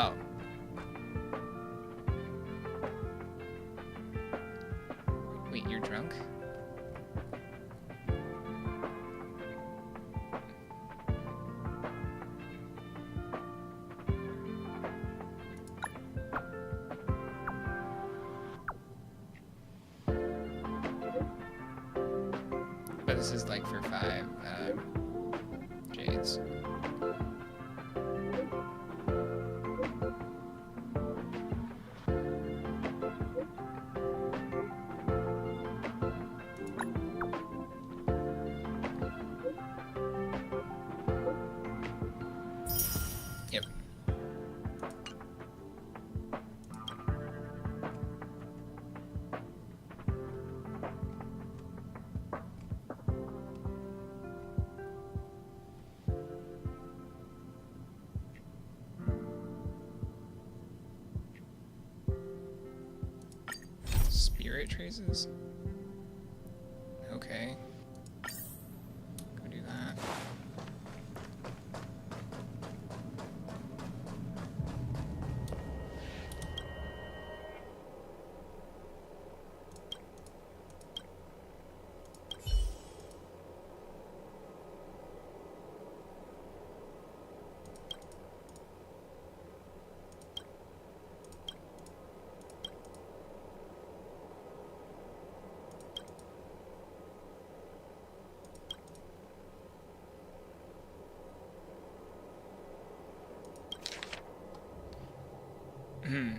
Oh. Wait, you're drunk? But this is like for 5 jades. Yep. Spirit traces? Okay. Go do that. Hmm.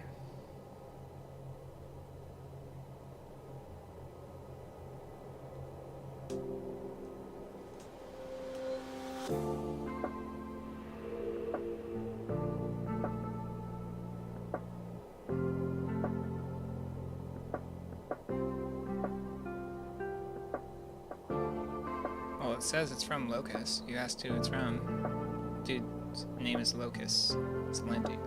Well, it says it's from Locus. You asked who it's from. Dude's name is Locus. It's Lindy.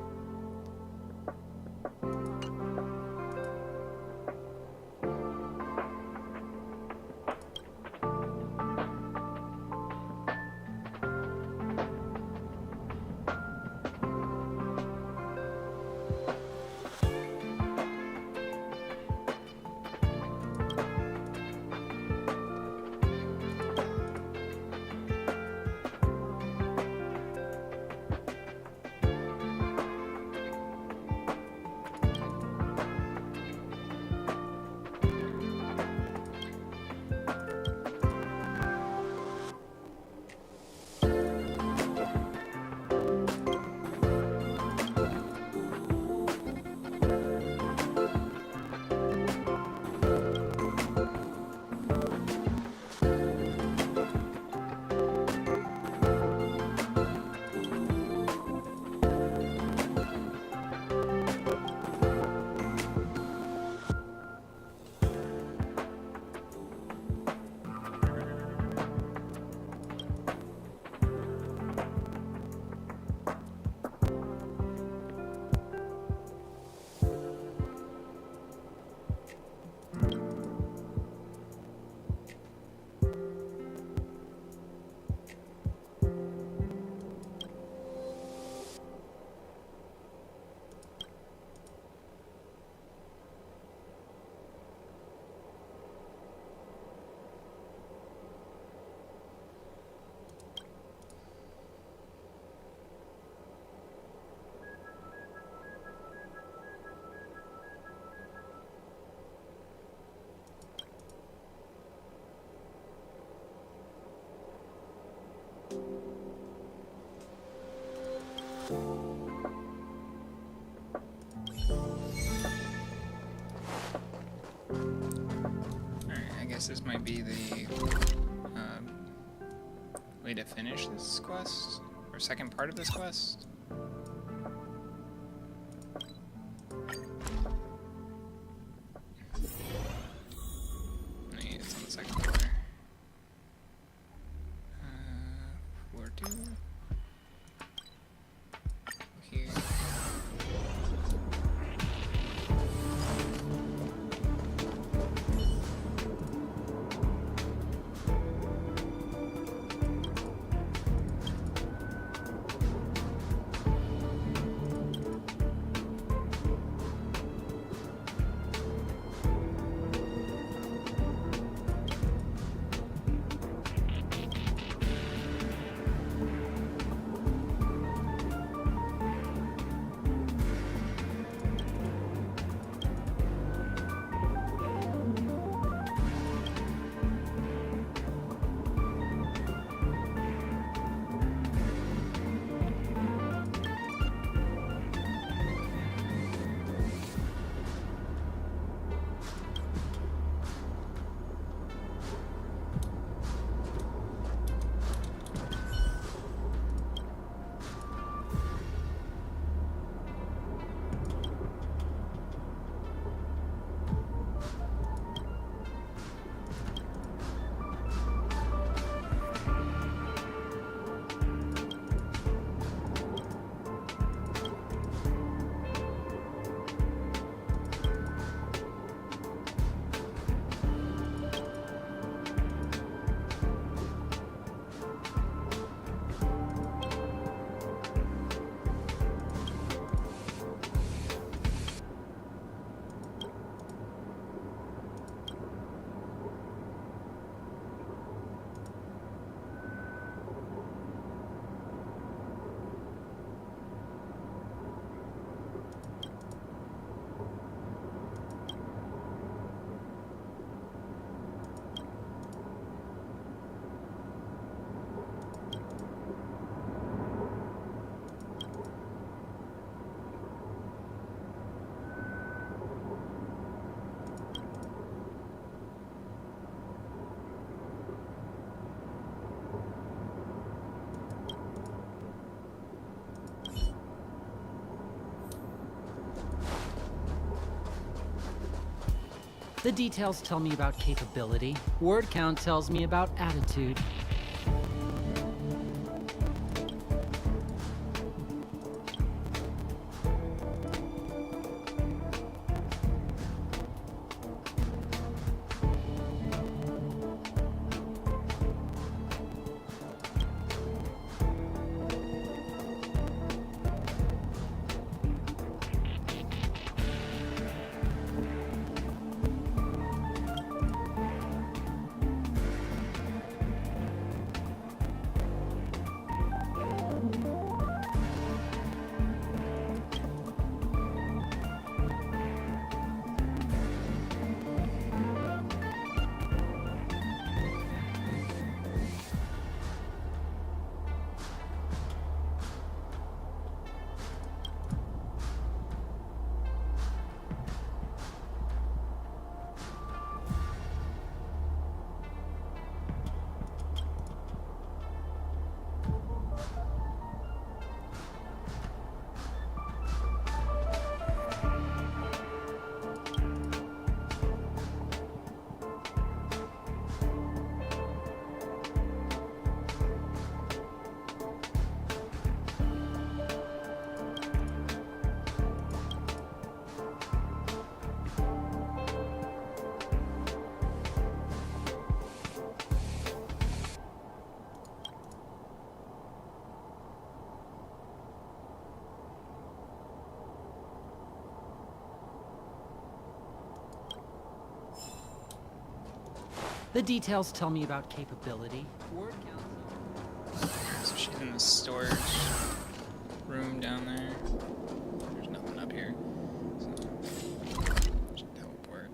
This might be the way to finish this quest, or second part of this quest. It's on the second floor. Floor 2. Here. The details tell me about capability. Word count tells me about attitude. The details tell me about capability. Word count. So she's in the storage room down there. There's nothing up here. So should teleport.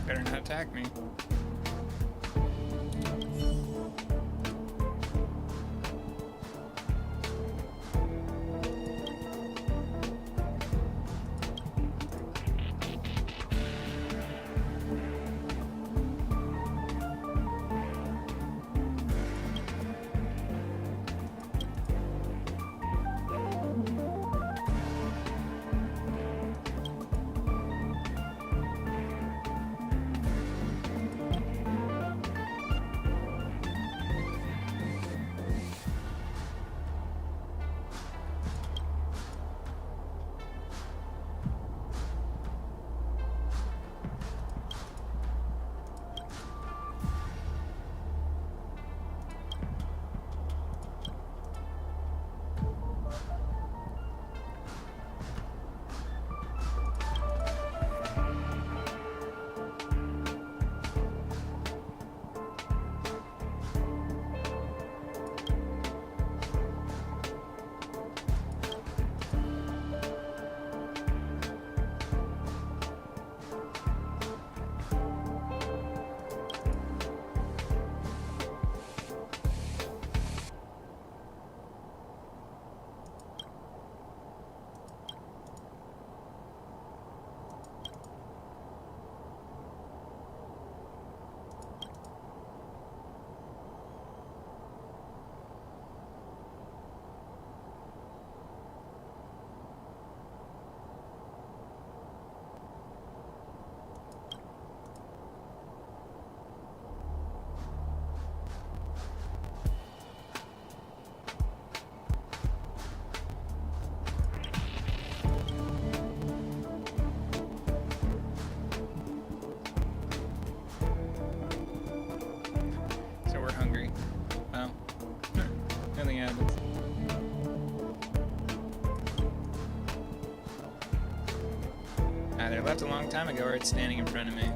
Better not attack me. They left a long time ago, or it's standing in front of me.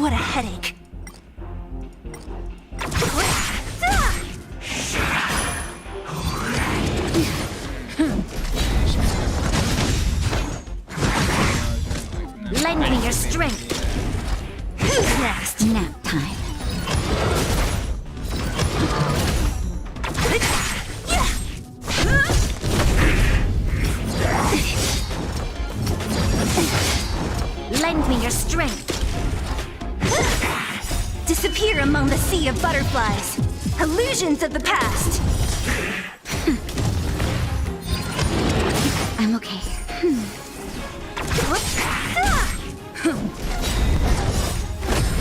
What a headache. Lend me your strength. Who's next? Nap time. Lend me your strength. Disappear among the sea of butterflies. Illusions of the past. I'm okay.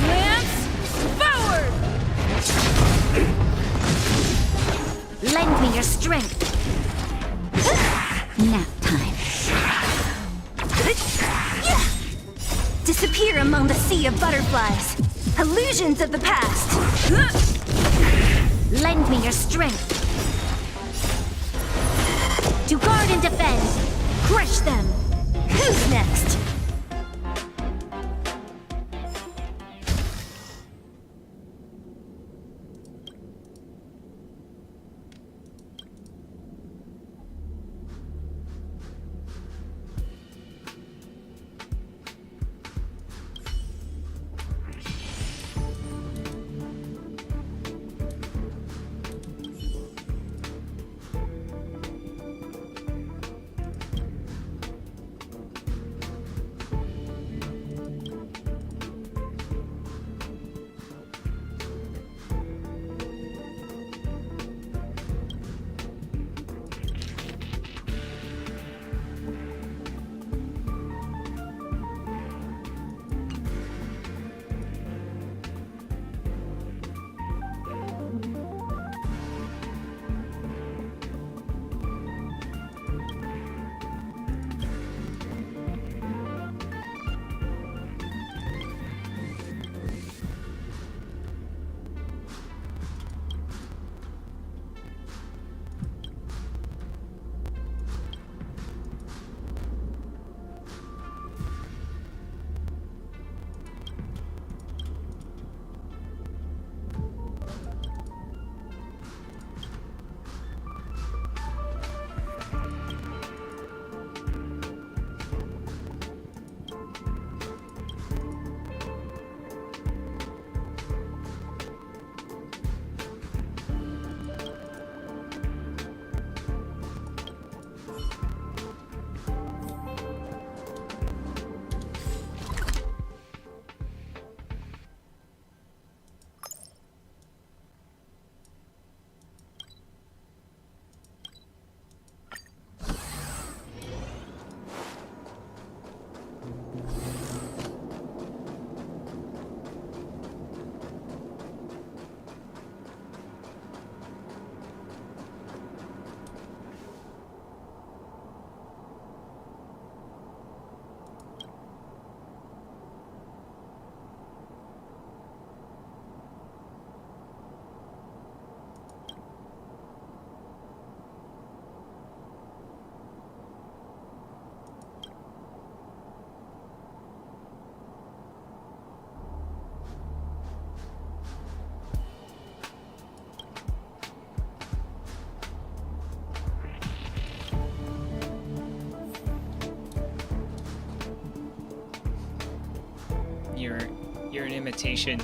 Lance forward! Lend me your strength. Nap time. Disappear among the sea of butterflies. Illusions of the past. Lend me your strength. To guard and defend. Crush them. Who's next? You're an imitation.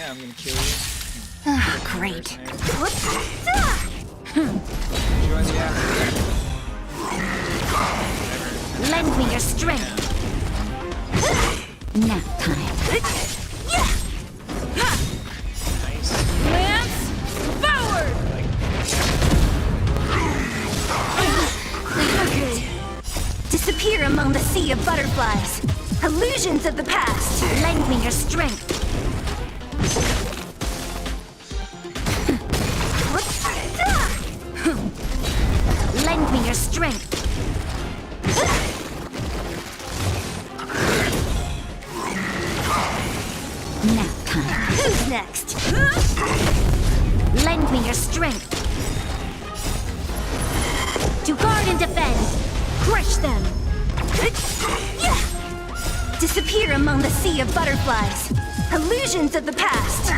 Yeah, I'm gonna kill you. Ah, great. Enjoy the aftermath. Lend me your strength. Nap time. Nice. Lance, forward! Okay. Disappear among the sea of butterflies. Illusions of the past. Lend me your strength. Lend me your strength. Nap time. Who's next? Lend me your strength. To guard and defend. Crush them. Disappear among the sea of butterflies. Illusions of the past.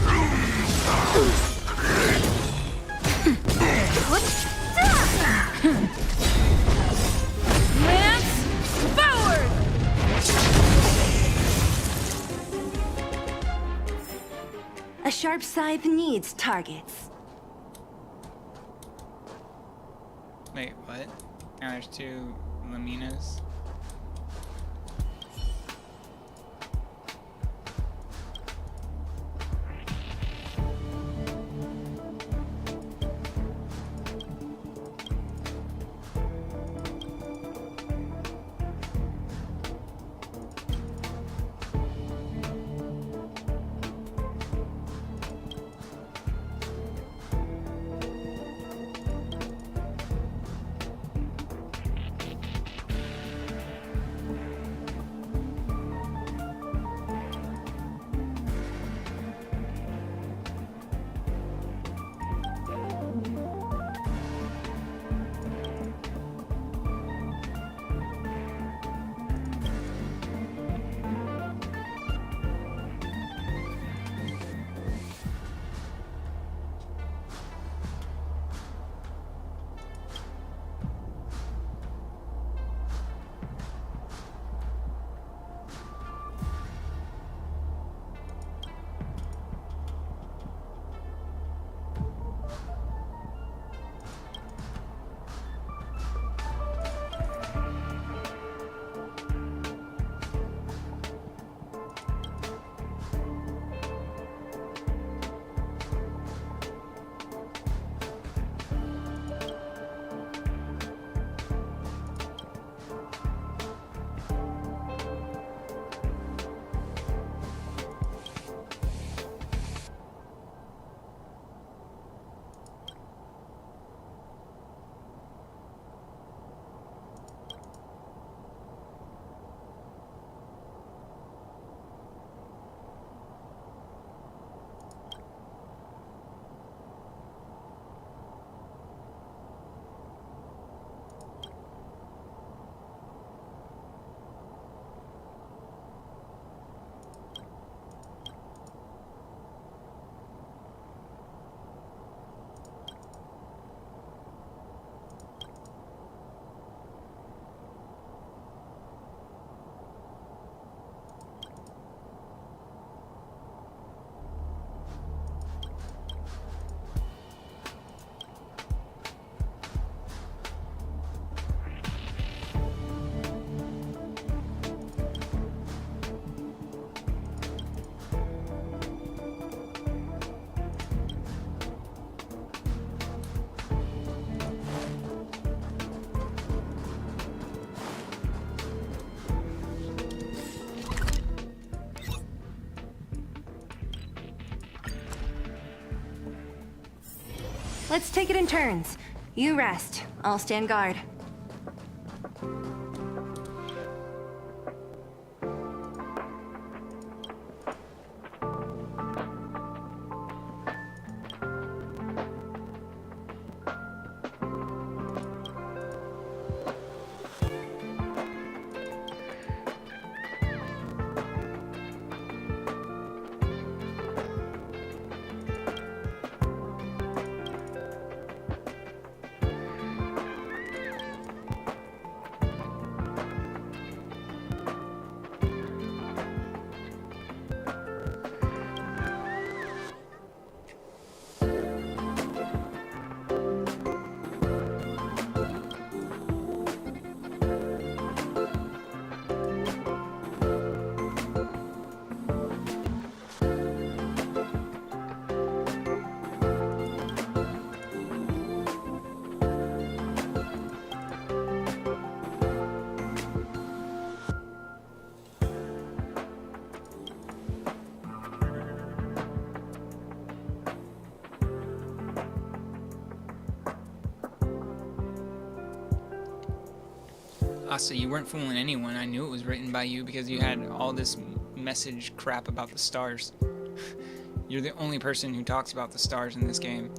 Lance, forward! A sharp scythe needs targets. Wait, what? Now there's two Laminas. Let's take it in turns. You rest. I'll stand guard. Asa, you weren't fooling anyone. I knew it was written by you because you had all this message crap about the stars. You're the only person who talks about the stars in this game.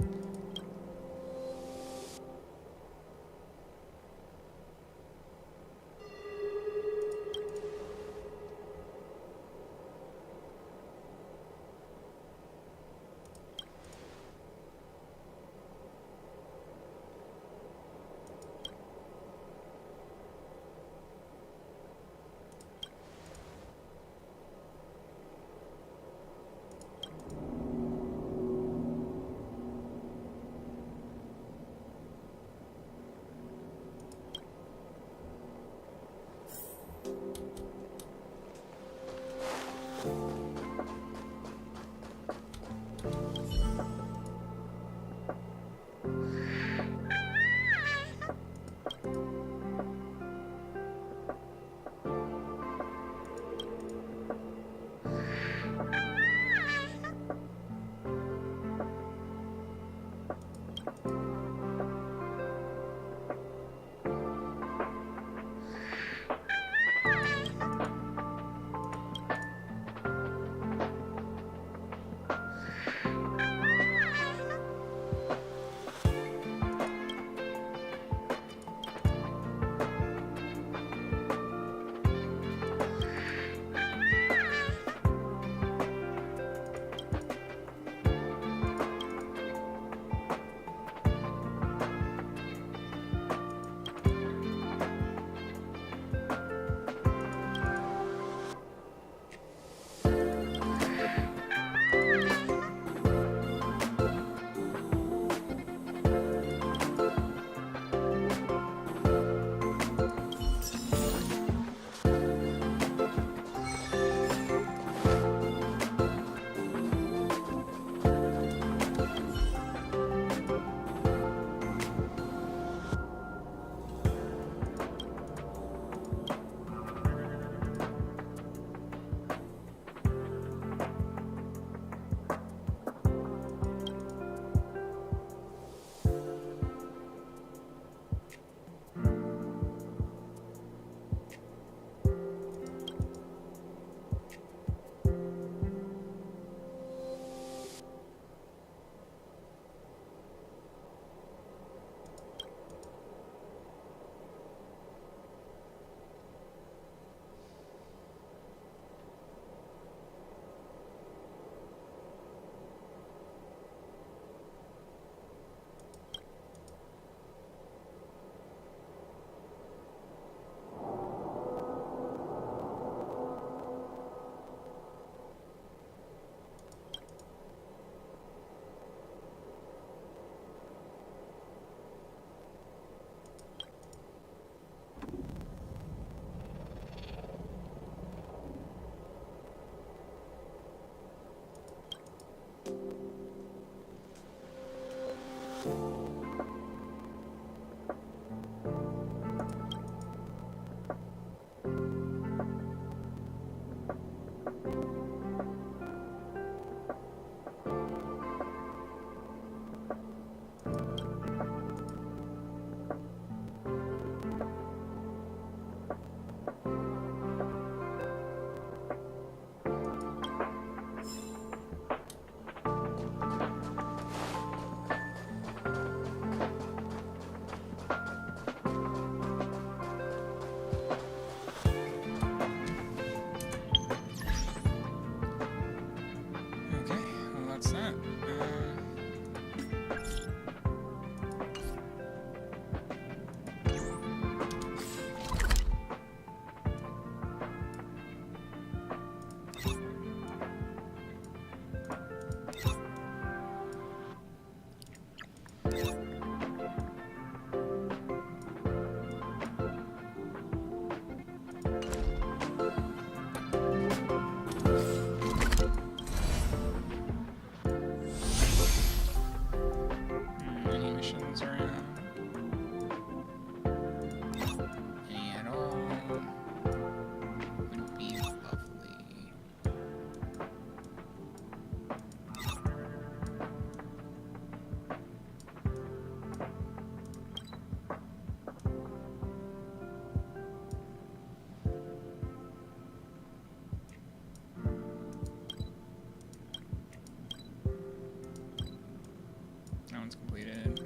one's completed.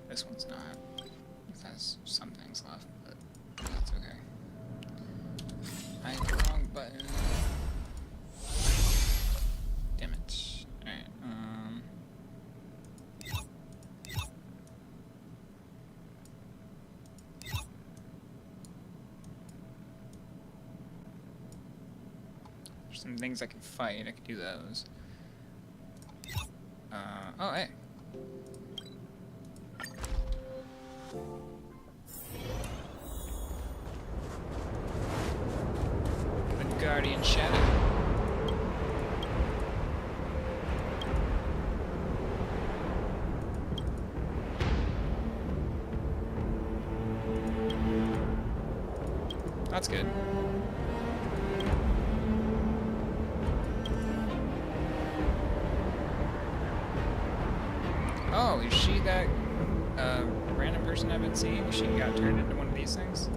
This one's not. It has some things left, but that's okay. I hit the wrong button. Damn it. Alright, there's some things I can fight. I can do those. Oh, hey. The Guardian Shadow. That's good. Oh, is she that random person I've been seeing? She got turned into one of these things?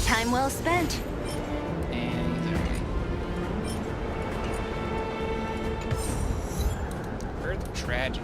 Time well spent. And Earth Tragedy.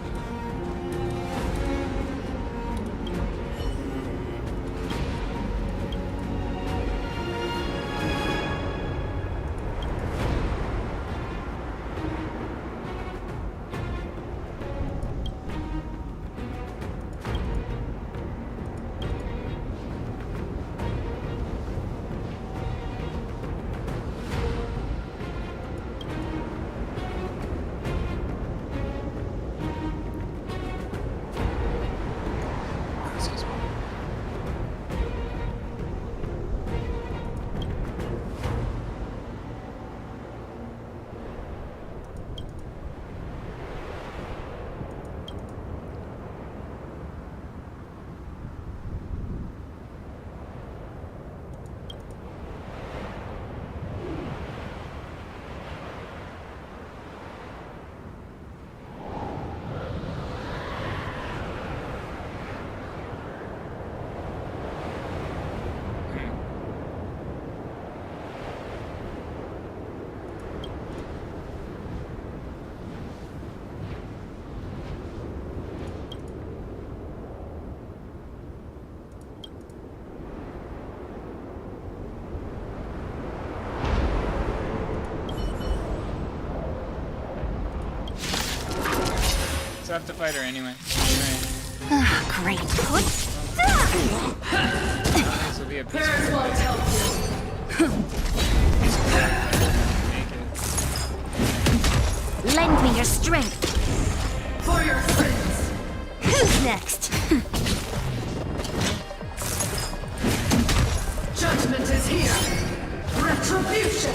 So I have to fight her anyway. Great. This will be a peaceful fight. your strength. For your sins! Who's next? Judgment is here! Retribution!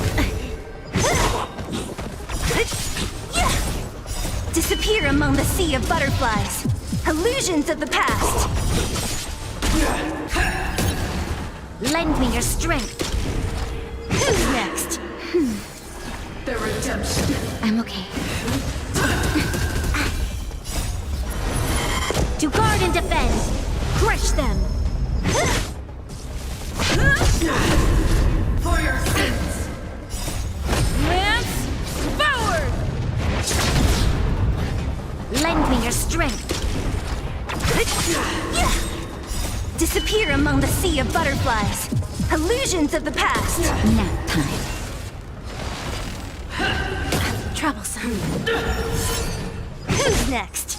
Disappear among the sea of butterflies. Illusions of the past. Lend me your strength. Who's next? The redemption! I'm okay. To guard and defend. Crush them. For your sins! Lance forward! Lend me your strength. Disappear among the sea of butterflies. Illusions of the past. Nap time. Troublesome. Who's next?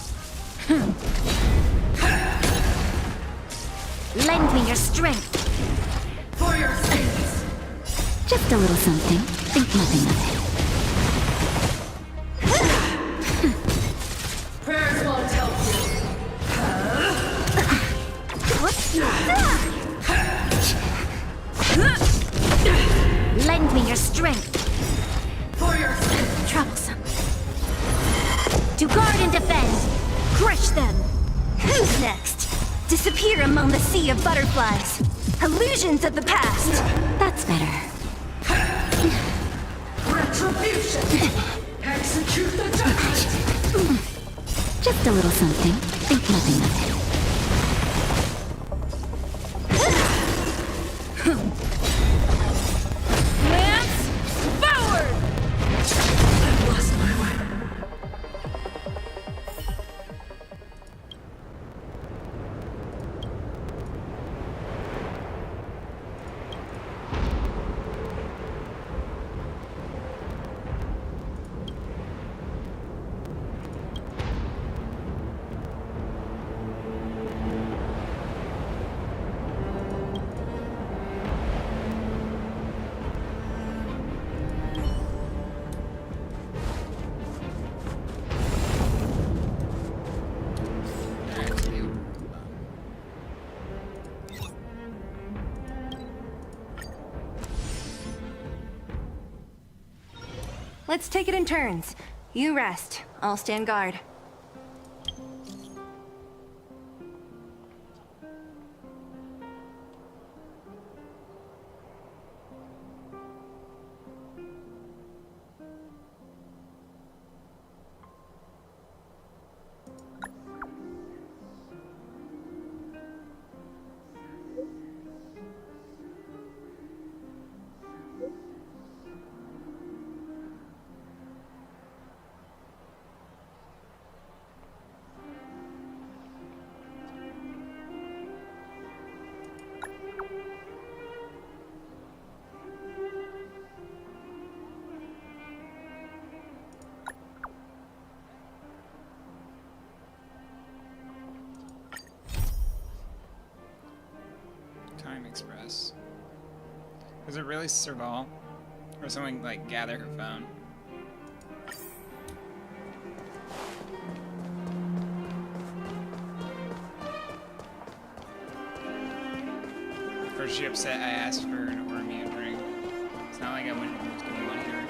Lend me your strength. For your sins! Just a little something. Think nothing of it. Prayers won't help Lend me your strength. you! For your sins! Troublesome. To guard and defend. Crush them. Who's next? Disappear among the sea of butterflies. Illusions of the past. That's better. Retribution! Execute the judgment! Just a little something. Think nothing of it. Lance, forward! I've lost my way. Let's take it in turns. You rest. I'll stand guard. Time Express. Was it really Serval? Or someone like gather her phone? Or is she upset I asked for her to order me a drink? It's not like I went and was giving money to her.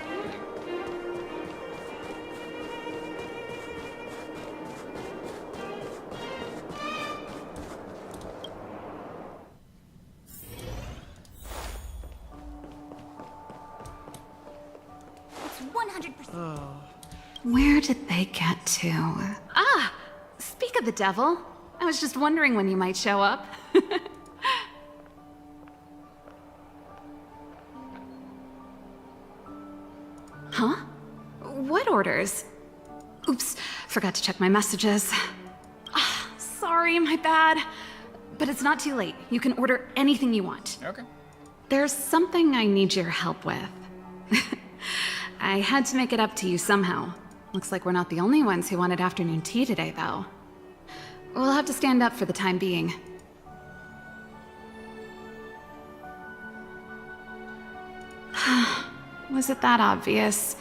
It's 100%. Where did they get to? Ah! Speak of the devil. I was just wondering when you might show up. Huh? What orders? Oops, forgot to check my messages. Ah, sorry, my bad. But it's not too late. You can order anything you want. Okay. There's something I need your help with. I had to make it up to you somehow. Looks like we're not the only ones who wanted afternoon tea today, though. We'll have to stand up for the time being. Was it that obvious?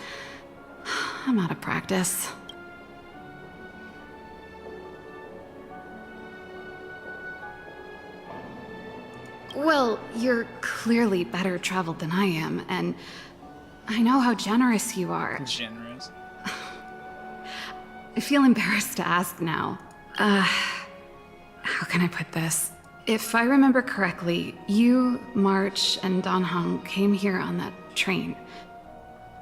I'm out of practice. Well, you're clearly better traveled than I am, and I know how generous you are. Generous. I feel embarrassed to ask now. How can I put this? If I remember correctly, you, March, and Don Hong came here on that train.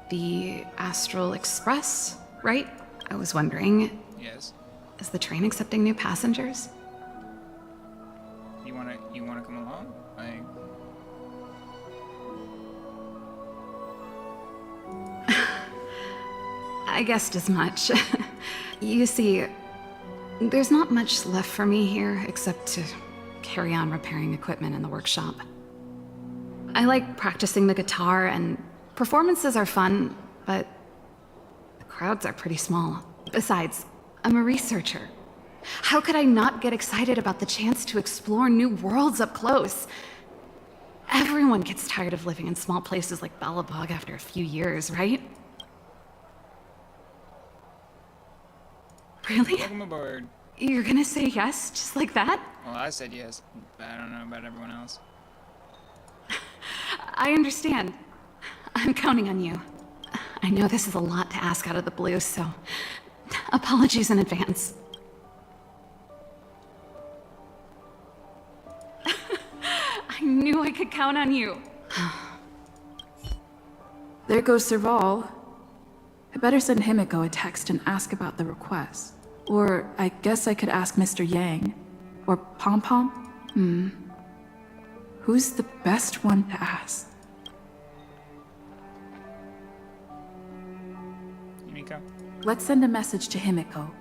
The Astral Express, right? I was wondering, Yes. is the train accepting new passengers? You wanna come along? Like, I guessed as much. You see, there's not much left for me here except to carry on repairing equipment in the workshop. I like practicing the guitar, and performances are fun, but the crowds are pretty small. Besides, I'm a researcher. How could I not get excited about the chance to explore new worlds up close? Everyone gets tired of living in small places like Belobog after a few years, right? Really? welcome aboard. You're gonna say yes, just like that? Well, I said yes, but I don't know about everyone else. I understand. I'm counting on you. I know this is a lot to ask out of the blue, so apologies in advance. I knew I could count on you. There goes Serval. I better send Himiko a text and ask about the request. Or I guess I could ask Mr. Yang. Or Pom Pom? Who's the best one to ask? Yumiko? Let's send a message to Himiko.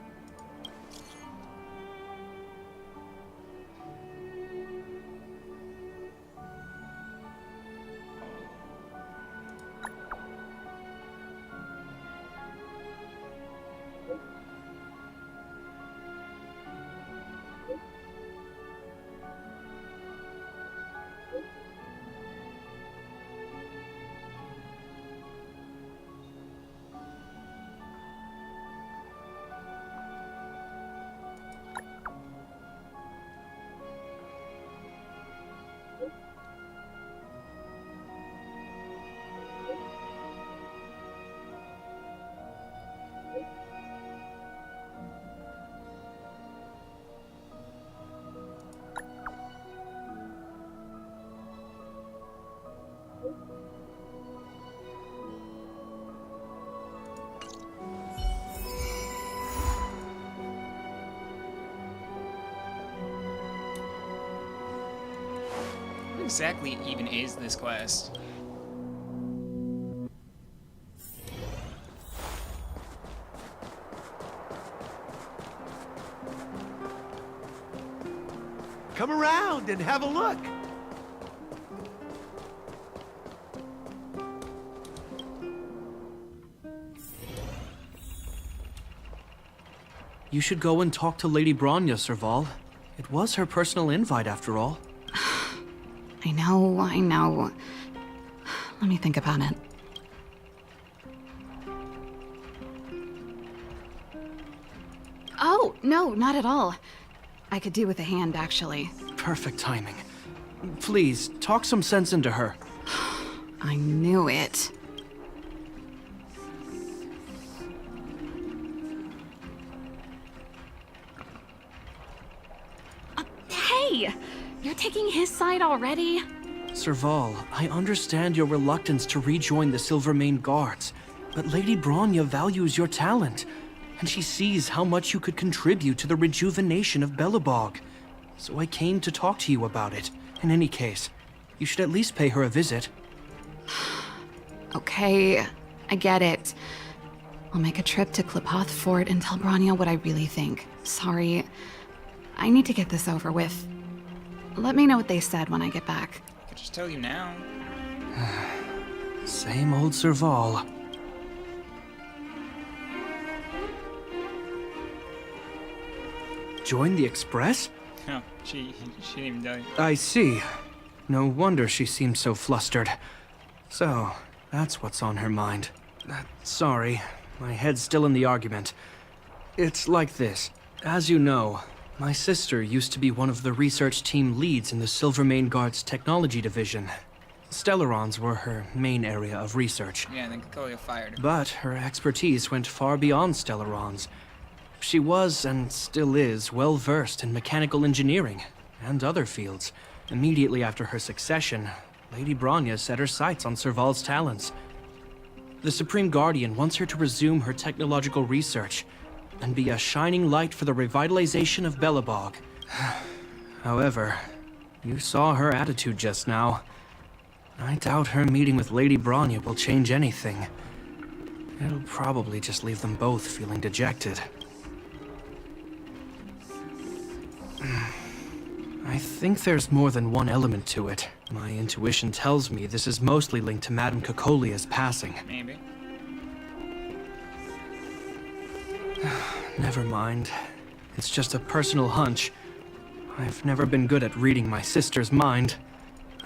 What exactly even is this quest? Come around and have a look. You should go and talk to Lady Bronya, Serval. It was her personal invite, after all. I know. Let me think about it. Oh, no, not at all. I could do with a hand, actually. Perfect timing. Please, talk some sense into her. I knew it. Hey! You're taking his side already? Serval, I understand your reluctance to rejoin the Silvermane Guards, but Lady Bronya values your talent, and she sees how much you could contribute to the rejuvenation of Belobog. So I came to talk to you about it. In any case, you should at least pay her a visit. Okay, I get it. I'll make a trip to Klipoth Fort and tell Bronya what I really think. Sorry. I need to get this over with. Let me know what they said when I get back. I could just tell you now. Same old Serval. Join the Express? No, she didn't even tell you. I see. No wonder she seemed so flustered. So, that's what's on her mind. Sorry, my head's still in the argument. It's like this. As you know, My sister used to be one of the research team leads in the Silvermane Guard's technology division. Stellarons were her main area of research. Yeah, then Cocolia fired her. But her expertise went far beyond Stellarons. She was, and still is, well versed in mechanical engineering and other fields. Immediately after her succession, Lady Bronya set her sights on Serval's talents. The Supreme Guardian wants her to resume her technological research and be a shining light for the revitalization of Belobog. However, you saw her attitude just now. I doubt her meeting with Lady Bronya will change anything. It'll probably just leave them both feeling dejected. I think there's more than one element to it. My intuition tells me this is mostly linked to Madame Cocolia's passing. Maybe. Never mind. It's just a personal hunch. I've never been good at reading my sister's mind.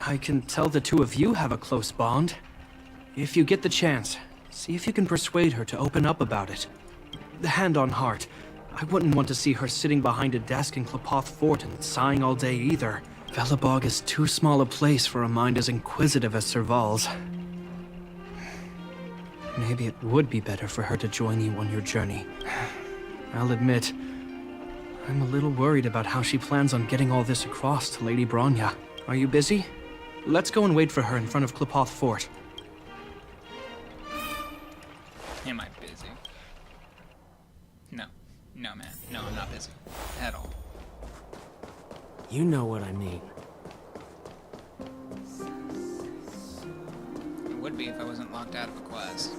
I can tell the two of you have a close bond. If you get the chance, see if you can persuade her to open up about it. Hand on heart, I wouldn't want to see her sitting behind a desk in Klapoth Fort and sighing all day either. Belobog is too small a place for a mind as inquisitive as Serval's. Maybe it would be better for her to join you on your journey. I'll admit, I'm a little worried about how she plans on getting all this across to Lady Bronya. Are you busy? Let's go and wait for her in front of Klapoth Fort. Am I busy? No. No, man. No, I'm not busy. At all. You know what I mean. It would be if I wasn't locked out of a quest.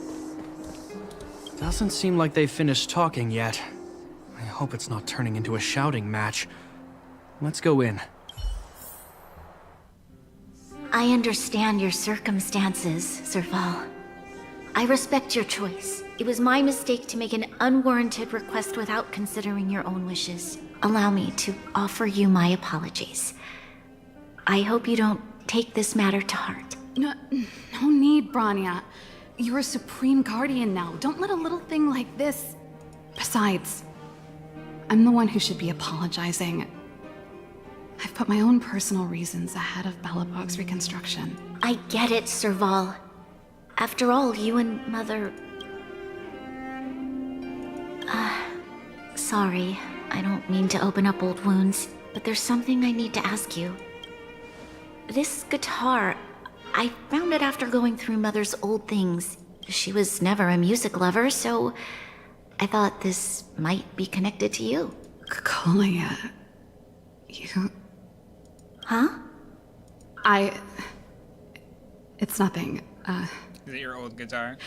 Doesn't seem like they've finished talking yet. I hope it's not turning into a shouting match. Let's go in. I understand your circumstances, Serval. I respect your choice. It was my mistake to make an unwarranted request without considering your own wishes. Allow me to offer you my apologies. I hope you don't take this matter to heart. No need, Bronya. You're a Supreme Guardian now. Don't let a little thing like this... Besides, I'm the one who should be apologizing. I've put my own personal reasons ahead of Belobog's reconstruction. I get it, Serval. After all, you and Mother... Sorry, I don't mean to open up old wounds, but there's something I need to ask you. This guitar, I found it after going through Mother's old things. She was never a music lover, so I thought this might be connected to you. Cocolia... You... Huh? It's nothing. Is it your old guitar?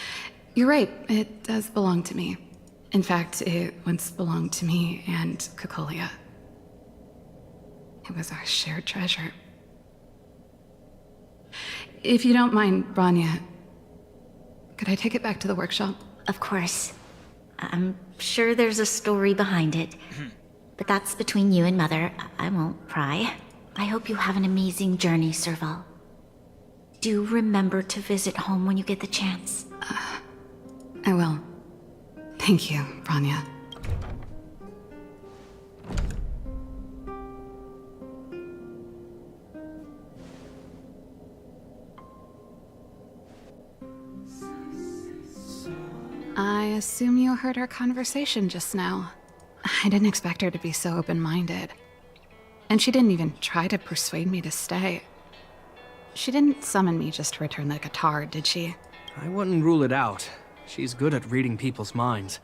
You're right, it does belong to me. In fact, it once belonged to me and Cocolia. It was our shared treasure. If you don't mind, Bronya, could I take it back to the workshop? Of course. I'm sure there's a story behind it. But that's between you and Mother. I won't pry. I hope you have an amazing journey, Serval. Do remember to visit home when you get the chance. I will. Thank you, Bronya. I assume you heard our conversation just now. I didn't expect her to be so open-minded. And she didn't even try to persuade me to stay. She didn't summon me just to return the guitar, did she? I wouldn't rule it out. She's good at reading people's minds.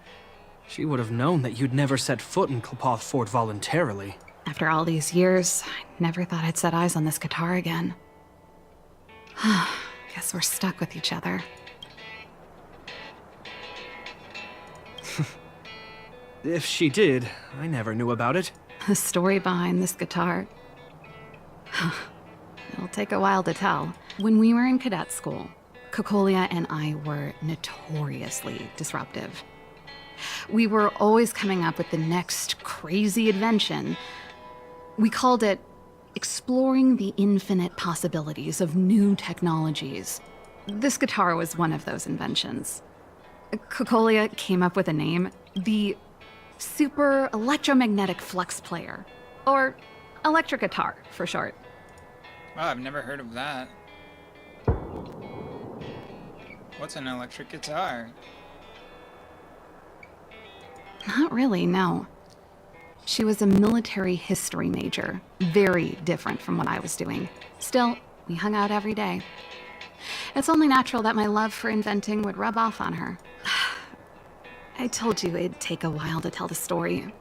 She would have known that you'd never set foot in Klapoth Fort voluntarily. After all these years, I never thought I'd set eyes on this guitar again. Guess we're stuck with each other. If she did, I never knew about it. The story behind this guitar. It'll take a while to tell. When we were in cadet school, Cocolia and I were notoriously disruptive. We were always coming up with the next crazy invention. We called it exploring the infinite possibilities of new technologies. This guitar was one of those inventions. Cocolia came up with a name, the Super electromagnetic flux player. Or electric guitar, for short. Wow, I've never heard of that. What's an electric guitar? Not really, no. She was a military history major. Very different from what I was doing. Still, we hung out every day. It's only natural that my love for inventing would rub off on her. I told you it'd take a while to tell the story.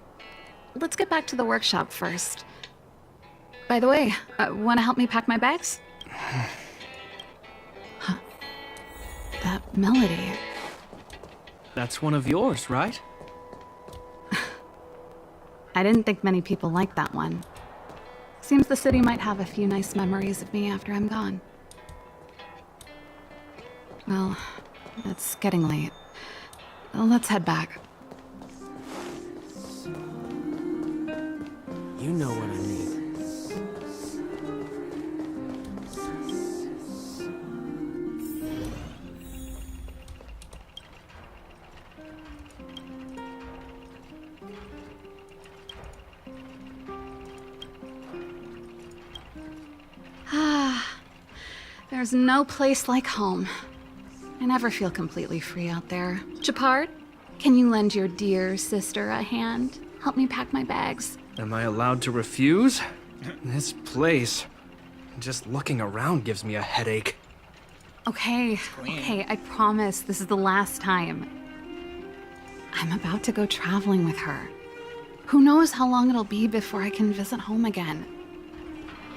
Let's get back to the workshop first. By the way, want to help me pack my bags? Huh. That melody. That's one of yours, right? I didn't think many people liked that one. Seems the city might have a few nice memories of me after I'm gone. Well, it's getting late. Let's head back. You know what I mean. There's no place like home. I never feel completely free out there. Chapard, can you lend your dear sister a hand? Help me pack my bags. Am I allowed to refuse? This place, just looking around gives me a headache. Okay, okay, I promise this is the last time. I'm about to go traveling with her. Who knows how long it'll be before I can visit home again.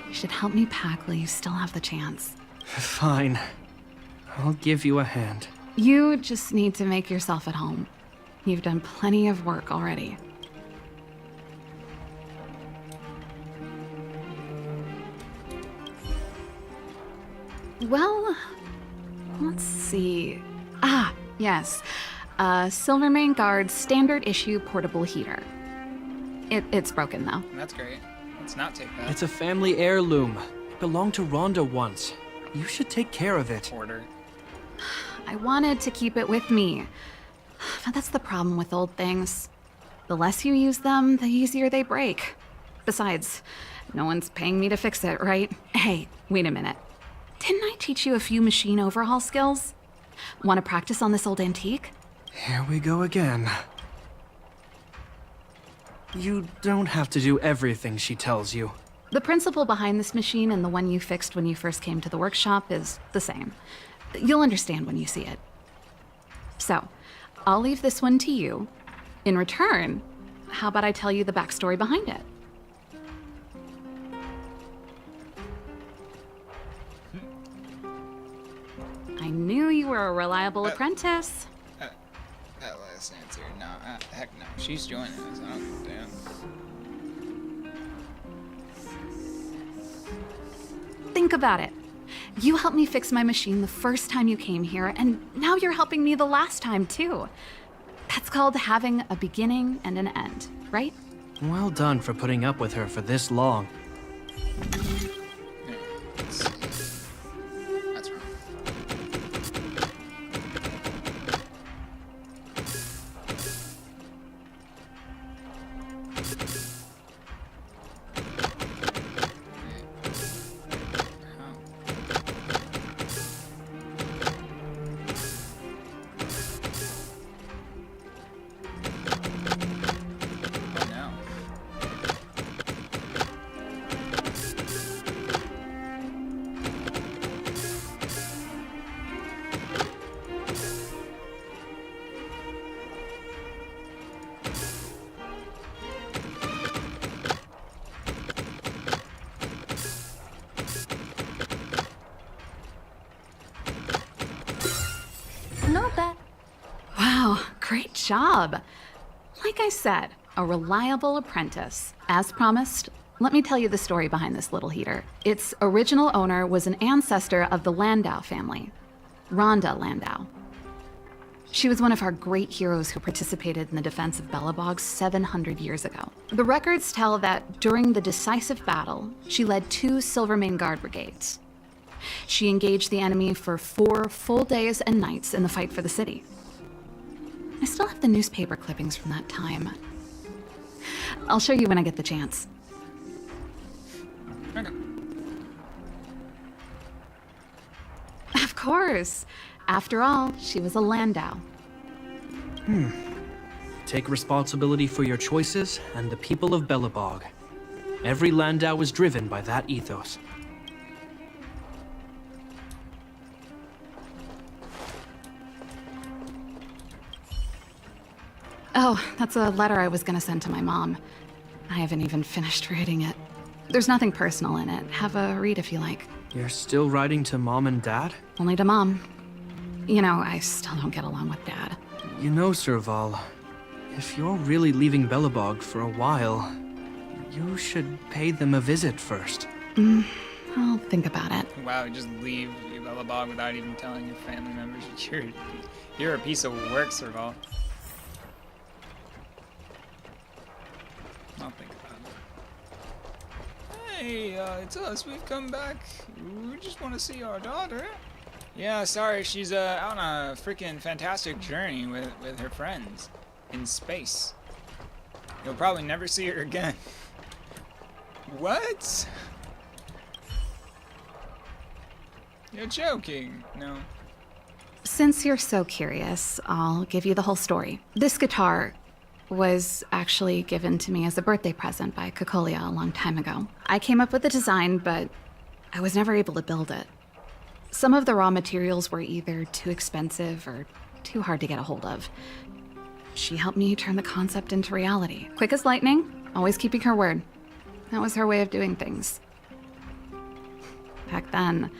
You should help me pack while you still have the chance. Fine. I'll give you a hand. You just need to make yourself at home. You've done plenty of work already. Well, let's see. Ah, yes. Silvermane Guard's standard issue portable heater. It's broken though. That's great. Let's not take that. It's a family heirloom. Belonged to Rhonda once. You should take care of it. Order. I wanted to keep it with me. But that's the problem with old things. The less you use them, the easier they break. Besides, no one's paying me to fix it, right? Hey, wait a minute. Didn't I teach you a few machine overhaul skills? Want to practice on this old antique? Here we go again. You don't have to do everything she tells you. The principle behind this machine and the one you fixed when you first came to the workshop is the same. You'll understand when you see it. So, I'll leave this one to you. In return, how about I tell you the backstory behind it? I knew you were a reliable apprentice. That last answer, no, heck no. She's joining us. I don't give a damn. Think about it. You helped me fix my machine the first time you came here, and now you're helping me the last time, too. That's called having a beginning and an end, right? Well done for putting up with her for this long. Yeah, let's see. That's wrong. Not bad. Wow, great job. Like I said, a reliable apprentice. As promised, let me tell you the story behind this little heater. Its original owner was an ancestor of the Landau family, Rhonda Landau. She was one of our great heroes who participated in the defense of Belobog 700 years ago. The records tell that during the decisive battle, she led 2 Silvermane Guard brigades. She engaged the enemy for 4 full days and nights in the fight for the city. I still have the newspaper clippings from that time. I'll show you when I get the chance. Okay. Of course. After all, she was a Landau. Take responsibility for your choices and the people of Belobog. Every Landau is driven by that ethos. Oh, that's a letter I was gonna send to my mom. I haven't even finished reading it. There's nothing personal in it. Have a read if you like. You're still writing to Mom and Dad? Only to Mom. You know, I still don't get along with Dad. You know, Serval, if you're really leaving Belobog for a while, you should pay them a visit first. I'll think about it. Wow, just leave Belobog without even telling your family members. You're a piece of work, Serval. I'll think about it. Hey, it's us. We've come back. We just want to see our daughter. Yeah, sorry, she's out on a freaking fantastic journey with her friends in space. You'll probably never see her again. What? You're joking. No. Since you're so curious, I'll give you the whole story. This guitar was actually given to me as a birthday present by Kokolia a long time ago. I came up with the design, but I was never able to build it. Some of the raw materials were either too expensive or too hard to get a hold of. She helped me turn the concept into reality. Quick as lightning, always keeping her word. That was her way of doing things. Back then,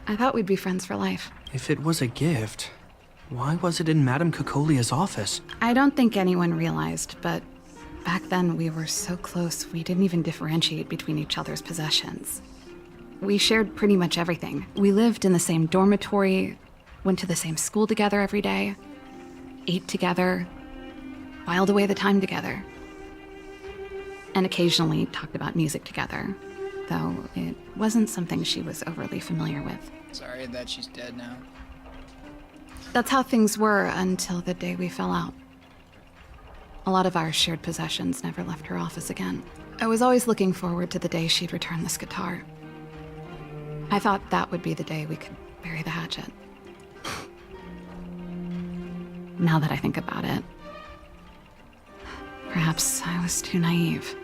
I thought we'd be friends for life. If it was a gift, why was it in Madame Kokolia's office? I don't think anyone realized, but back then we were so close we didn't even differentiate between each other's possessions. We shared pretty much everything. We lived in the same dormitory, went to the same school together every day, ate together, whiled away the time together, and occasionally talked about music together, though it wasn't something she was overly familiar with. Sorry that she's dead now. That's how things were until the day we fell out. A lot of our shared possessions never left her office again. I was always looking forward to the day she'd return this guitar. I thought that would be the day we could bury the hatchet. Now that I think about it, perhaps I was too naive.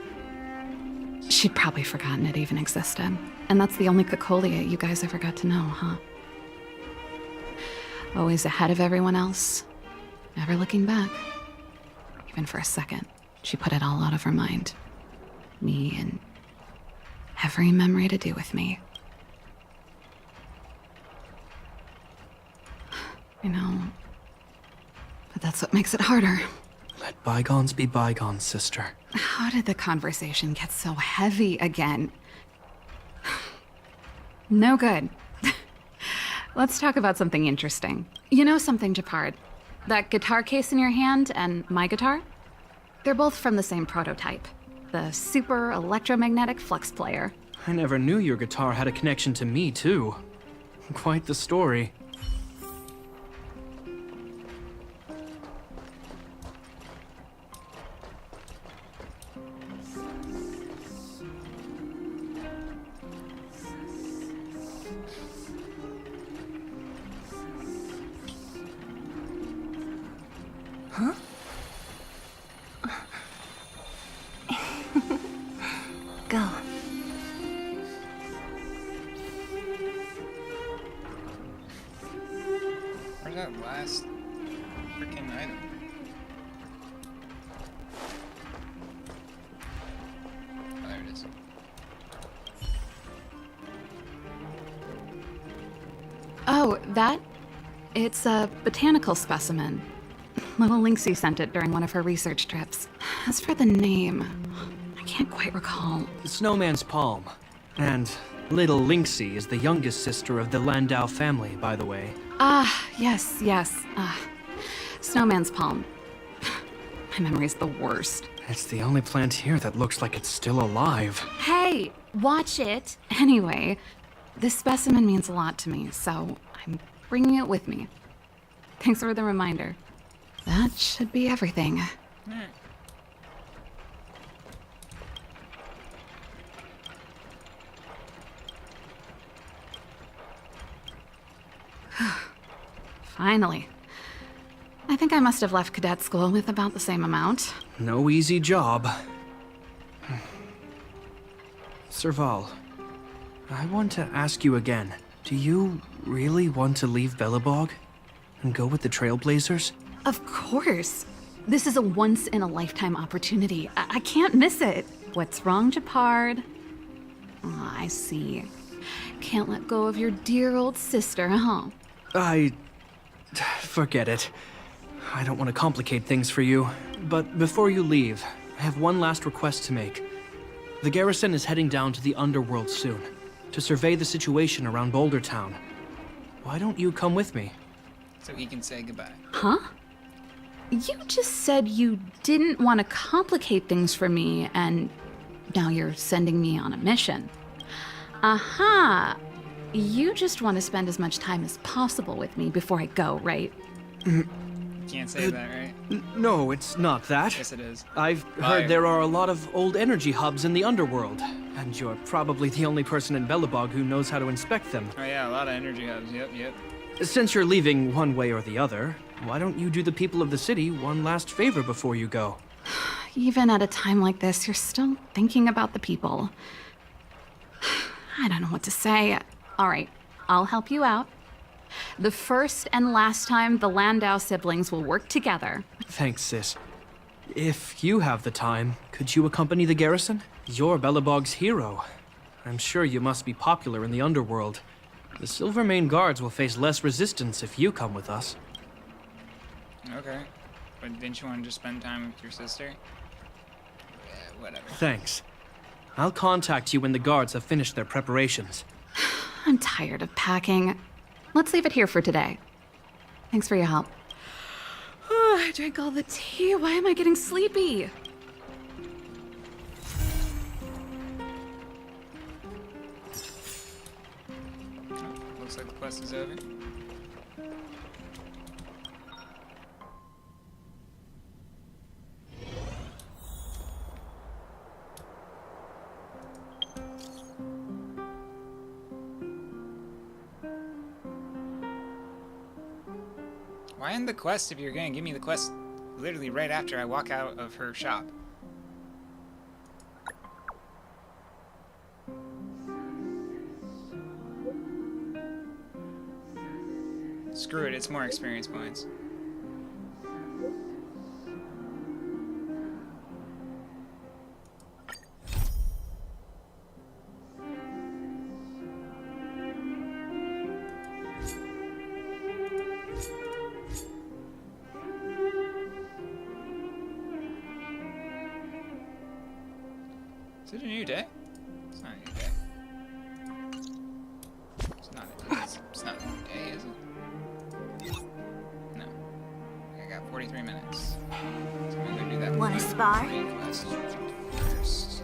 She'd probably forgotten it even existed. And that's the only Kokolia you guys ever got to know, huh? Always ahead of everyone else, never looking back. Even for a second, she put it all out of her mind. Me and every memory to do with me. I know, but that's what makes it harder. Let bygones be bygones, sister. How did the conversation get so heavy again? No good. Let's talk about something interesting. You know something, Japard? That guitar case in your hand and my guitar? They're both from the same prototype. The super electromagnetic flux player. I never knew your guitar had a connection to me, too. Quite the story. Huh? Go. Where's that last freaking item? Oh, there it is. Oh, that? It's a botanical specimen. Little Lynxie sent it during one of her research trips. As for the name, I can't quite recall. The Snowman's Palm. And little Lynxie is the youngest sister of the Landau family, by the way. Ah, yes. Snowman's Palm. My memory's the worst. It's the only plant here that looks like it's still alive. Hey, watch it! Anyway, this specimen means a lot to me, so I'm bringing it with me. Thanks for the reminder. That should be everything. Finally. I think I must have left cadet school with about the same amount. No easy job. Serval, I want to ask you again. Do you really want to leave Belobog and go with the Trailblazers? Of course. This is a once-in-a-lifetime opportunity. I can't miss it. What's wrong, Japard? Oh, I see. Can't let go of your dear old sister, huh? Forget it. I don't want to complicate things for you. But before you leave, I have one last request to make. The garrison is heading down to the underworld soon, to survey the situation around Boulder Town. Why don't you come with me? So he can say goodbye. Huh? You just said you didn't want to complicate things for me, and now you're sending me on a mission. Aha! You just want to spend as much time as possible with me before I go, right? Can't say that, right? No, it's not that. Yes, it is. I've heard there are a lot of old energy hubs in the underworld, and you're probably the only person in Belobog who knows how to inspect them. Oh yeah, a lot of energy hubs. Yep, yep. Since you're leaving one way or the other, why don't you do the people of the city one last favor before you go? Even at a time like this, you're still thinking about the people. I don't know what to say. All right, I'll help you out. The first and last time the Landau siblings will work together. Thanks, sis. If you have the time, could you accompany the garrison? You're Belobog's hero. I'm sure you must be popular in the underworld. The Silvermane Guards will face less resistance if you come with us. Okay. But didn't you want to just spend time with your sister? Yeah, whatever. Thanks. I'll contact you when the guards have finished their preparations. I'm tired of packing. Let's leave it here for today. Thanks for your help. Oh, I drank all the tea. Why am I getting sleepy? Looks like the quest is over. Why end the quest if you're gonna give me the quest literally right after I walk out of her shop? Screw it, it's more experience points. Is it a new day? It's not a new day. It's not a new day, is it? No. I got 43 minutes. So I'm gonna do that. Wanna spar? Quest first.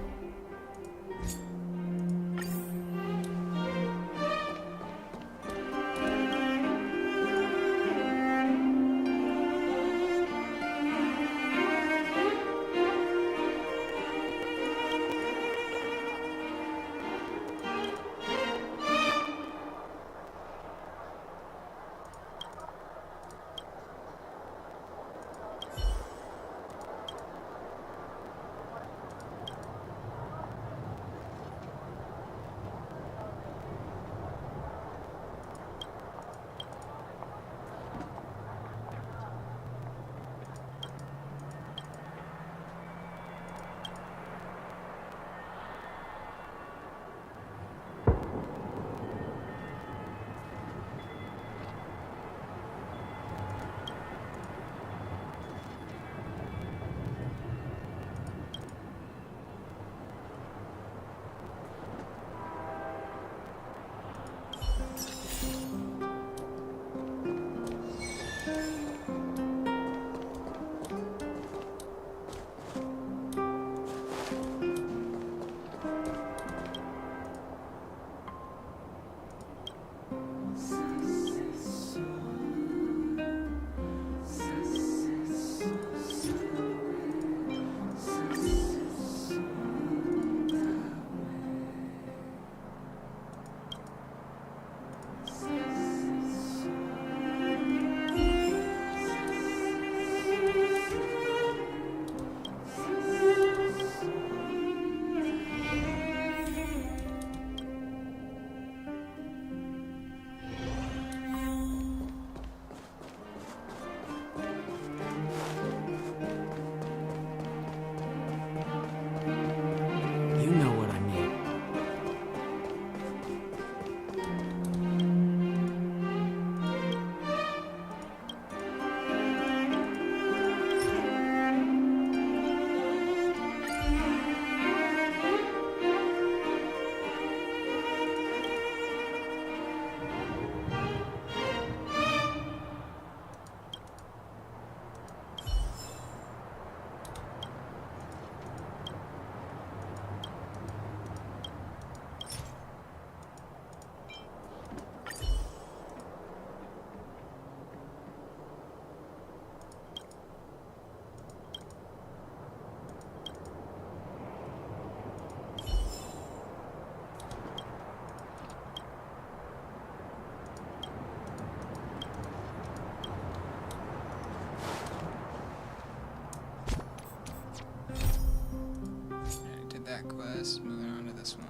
quest. Moving on to this one.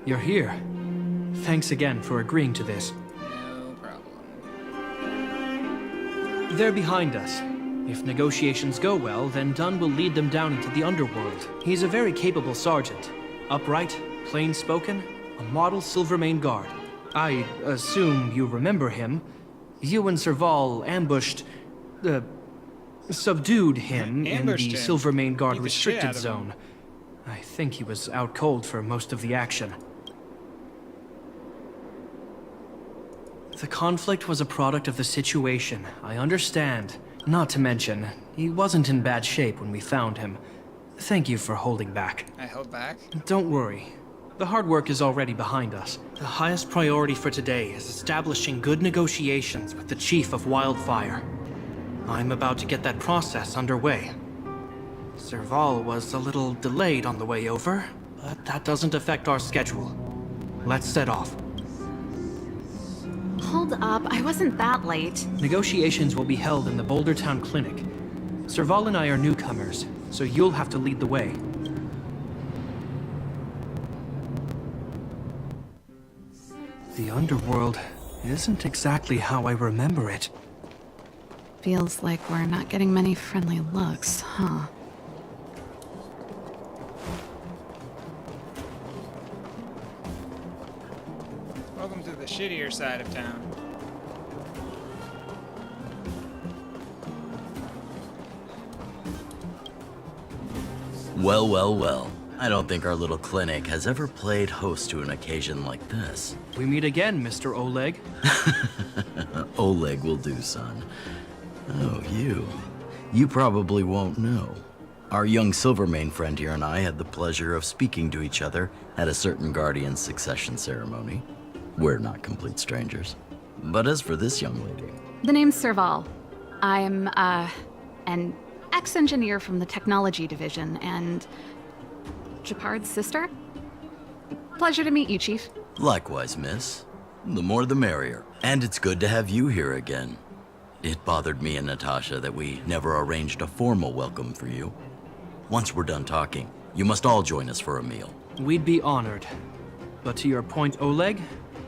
You're here. Thanks again for agreeing to this. No problem. They're behind us. If negotiations go well, then Dunn will lead them down into the underworld. He's a very capable sergeant. Upright, plain-spoken, a model Silvermane guard. I assume you remember him. You and Serval subdued him in the Ambushed him. Silvermane Guard Beat the shit restricted out of him. zone. I think he was out cold for most of the action. The conflict was a product of the situation, I understand. Not to mention, he wasn't in bad shape when we found him. Thank you for holding back. I held back. Don't worry. The hard work is already behind us. The highest priority for today is establishing good negotiations with the Chief of Wildfire. I'm about to get that process underway. Serval was a little delayed on the way over, but that doesn't affect our schedule. Let's set off. Hold up, I wasn't that late. Negotiations will be held in the Boulder Town Clinic. Serval and I are newcomers, so you'll have to lead the way. The underworld isn't exactly how I remember it. Feels like we're not getting many friendly looks, huh? Welcome to the shittier side of town. Well, well, well. I don't think our little clinic has ever played host to an occasion like this. We meet again, Mr. Oleg. Oleg will do, son. Oh, you. You probably won't know. Our young Silvermane friend here and I had the pleasure of speaking to each other at a certain Guardian succession ceremony. We're not complete strangers. But as for this young lady... The name's Serval. I'm, an ex-engineer from the technology division, and... Japard's sister? Pleasure to meet you, Chief. Likewise, miss. The more the merrier. And it's good to have you here again. It bothered me and Natasha that we never arranged a formal welcome for you. Once we're done talking, you must all join us for a meal. We'd be honored. But to your point, Oleg,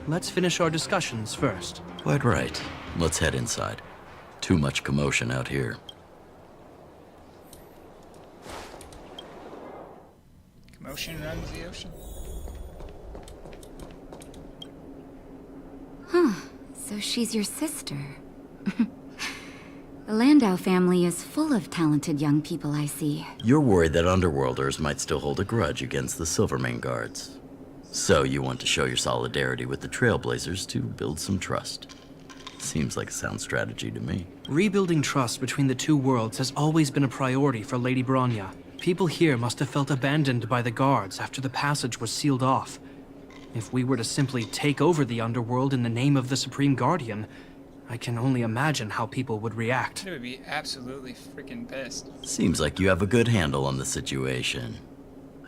let's finish our discussions first. Quite right. Let's head inside. Too much commotion out here. Commotion runs the ocean. So she's your sister. The Landau family is full of talented young people, I see. You're worried that Underworlders might still hold a grudge against the Silvermane Guards. So you want to show your solidarity with the Trailblazers to build some trust. Seems like a sound strategy to me. Rebuilding trust between the two worlds has always been a priority for Lady Bronya. People here must have felt abandoned by the guards after the passage was sealed off. If we were to simply take over the underworld in the name of the Supreme Guardian, I can only imagine how people would react. I would be absolutely freaking pissed. Seems like you have a good handle on the situation.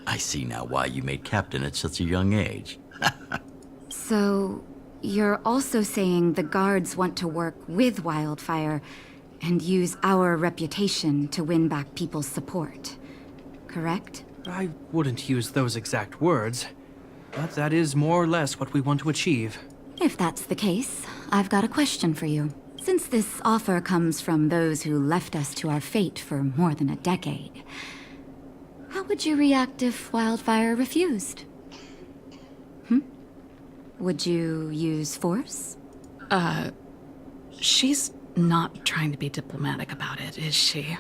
I see now why you made captain at such a young age. So, you're also saying the guards want to work with Wildfire and use our reputation to win back people's support, correct? I wouldn't use those exact words, but that is more or less what we want to achieve. If that's the case, I've got a question for you. Since this offer comes from those who left us to our fate for more than a decade, how would you react if Wildfire refused? Would you use force? She's not trying to be diplomatic about it, is she?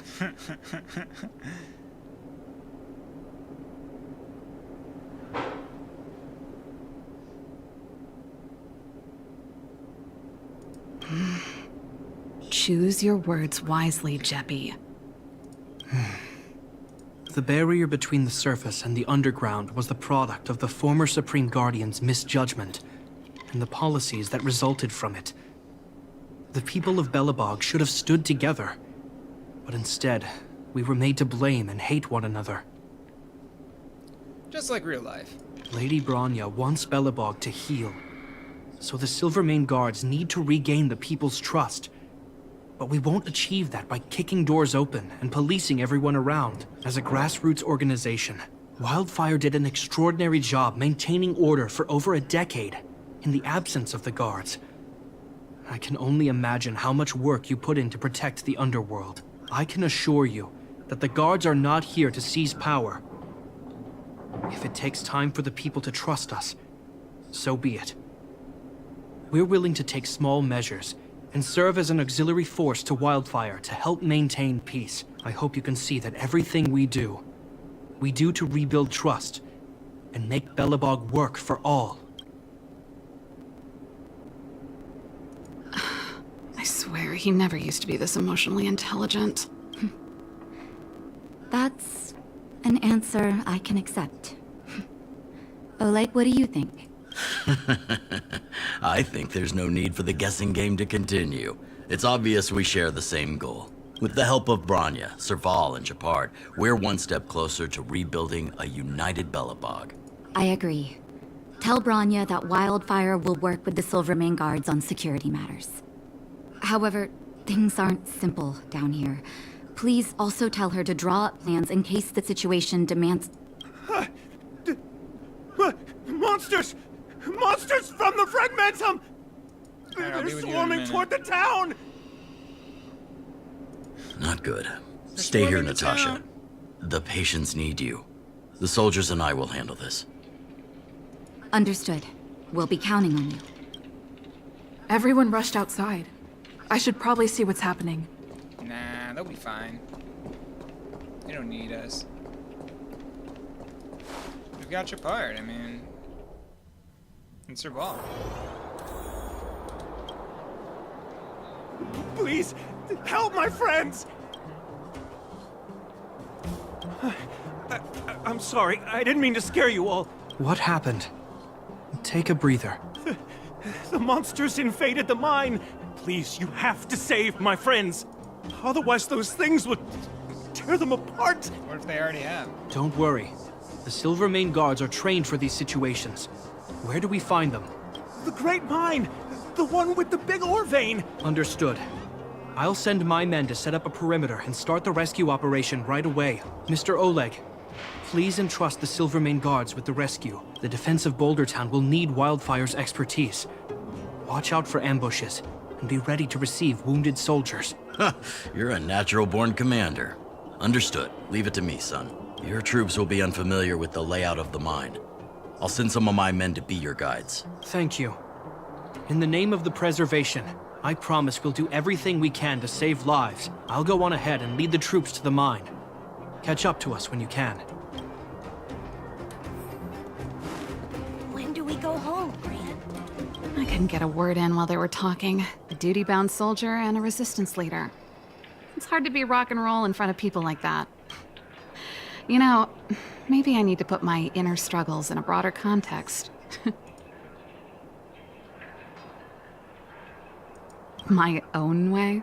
Choose your words wisely, Jeppy. The barrier between the surface and the underground was the product of the former Supreme Guardian's misjudgment and the policies that resulted from it. The people of Belobog should have stood together, but instead, we were made to blame and hate one another. Just like real life. Lady Bronya wants Belobog to heal, so the Silvermane Guards need to regain the people's trust. But we won't achieve that by kicking doors open and policing everyone around. As a grassroots organization, Wildfire did an extraordinary job maintaining order for over a decade in the absence of the guards. I can only imagine how much work you put in to protect the underworld. I can assure you that the guards are not here to seize power. If it takes time for the people to trust us, so be it. We're willing to take small measures and serve as an auxiliary force to Wildfire to help maintain peace. I hope you can see that everything we do to rebuild trust and make Belobog work for all. I swear, he never used to be this emotionally intelligent. That's an answer I can accept. Oleg, what do you think? I think there's no need for the guessing game to continue. It's obvious we share the same goal. With the help of Bronya, Serval, and Gepard, we're one step closer to rebuilding a united Belobog. I agree. Tell Bronya that Wildfire will work with the Silvermane Guards on security matters. However, things aren't simple down here. Please also tell her to draw up plans in case the situation demands... Monsters! Monsters from the Fragmentum! Alright, I'll be They're with you in a swarming minute. toward the town! Not good. Stay here, swarming the Natasha. town. The patients need you. The soldiers and I will handle this. Understood. We'll be counting on you. Everyone rushed outside. I should probably see what's happening. Nah, they'll be fine. They don't need us. We've got your part, I mean... It's your ball. Please, help my friends! I'm sorry, I didn't mean to scare you all. What happened? Take a breather. The monsters invaded the mine. Please, you have to save my friends. Otherwise, those things would tear them apart. What if they already have? Don't worry. The Silvermane Guards are trained for these situations. Where do we find them? The Great Mine! The one with the big ore vein! Understood. I'll send my men to set up a perimeter and start the rescue operation right away. Mr. Oleg, please entrust the Silvermane Guards with the rescue. The defense of Boulder Town will need Wildfire's expertise. Watch out for ambushes and be ready to receive wounded soldiers. You're a natural-born commander. Understood. Leave it to me, son. Your troops will be unfamiliar with the layout of the mine. I'll send some of my men to be your guides. Thank you. In the name of the preservation, I promise we'll do everything we can to save lives. I'll go on ahead and lead the troops to the mine. Catch up to us when you can. When do we go home, Gran? I couldn't get a word in while they were talking. A duty-bound soldier and a resistance leader. It's hard to be rock and roll in front of people like that. You know, maybe I need to put my inner struggles in a broader context. My own way?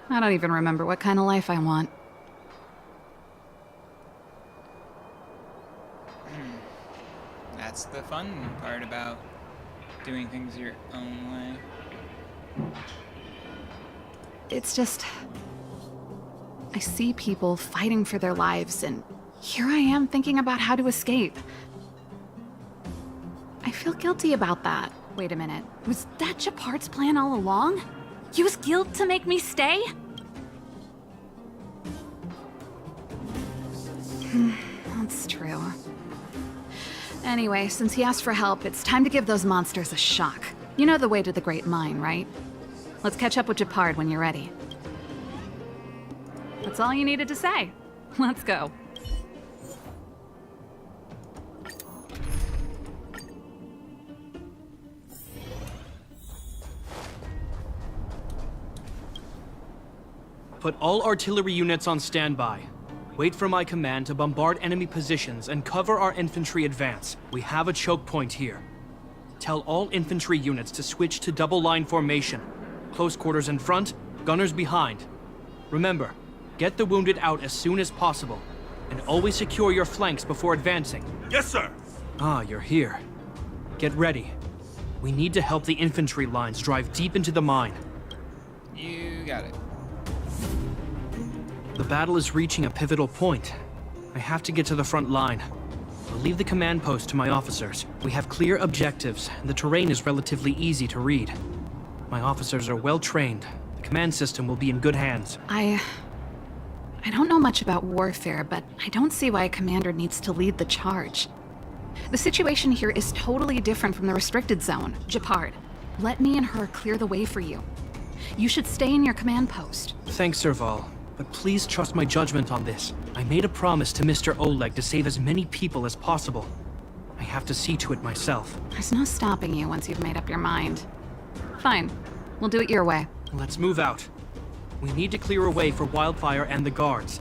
I don't even remember what kind of life I want. That's the fun part about doing things your own way. It's just... I see people fighting for their lives, and here I am thinking about how to escape. I feel guilty about that. Wait a minute. Was that Gepard's plan all along? Use guilt to make me stay? That's true. Anyway, since he asked for help, it's time to give those monsters a shock. You know the way to the Great Mine, right? Let's catch up with Gepard when you're ready. That's all you needed to say. Let's go. Put all artillery units on standby. Wait for my command to bombard enemy positions and cover our infantry advance. We have a choke point here. Tell all infantry units to switch to double line formation. Close quarters in front, gunners behind. Remember, get the wounded out as soon as possible, and always secure your flanks before advancing. Yes, sir! Ah, you're here. Get ready. We need to help the infantry lines drive deep into the mine. You got it. The battle is reaching a pivotal point. I have to get to the front line. I'll leave the command post to my officers. We have clear objectives, and the terrain is relatively easy to read. My officers are well trained. The command system will be in good hands. I don't know much about warfare, but I don't see why a commander needs to lead the charge. The situation here is totally different from the restricted zone. Gepard, let me and her clear the way for you. You should stay in your command post. Thanks, Serval, but please trust my judgment on this. I made a promise to Mr. Oleg to save as many people as possible. I have to see to it myself. There's no stopping you once you've made up your mind. Fine. We'll do it your way. Let's move out. We need to clear a way for Wildfire and the guards.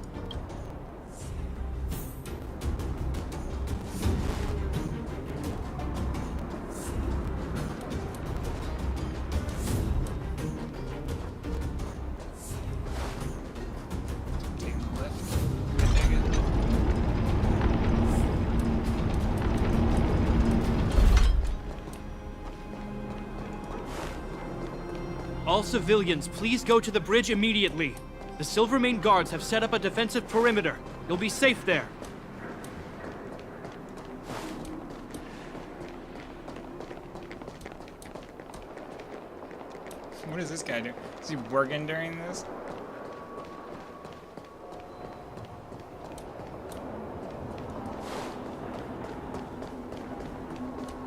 Taking the lift. I dig it. All civilians, please go to the bridge immediately. The Silvermane guards have set up a defensive perimeter. You'll be safe there. What does this guy do? Is he working during this?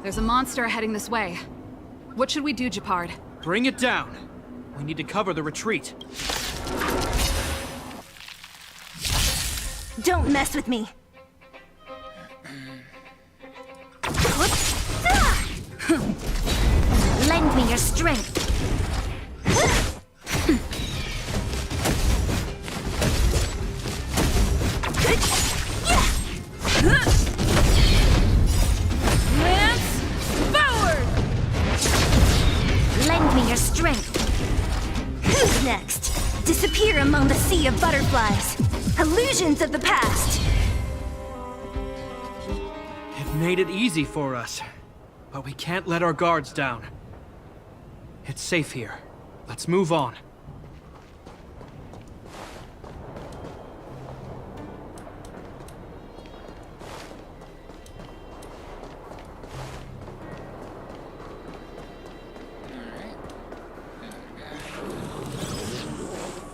There's a monster heading this way. What should we do, Gepard? Bring it down. We need to cover the retreat. Don't mess with me. Lend me your strength. Lance forward! Lend me your strength. Who's next? Disappear among the sea of butterflies. Illusions of the past. It made it easy for us, but we can't let our guards down. It's safe here. Let's move on.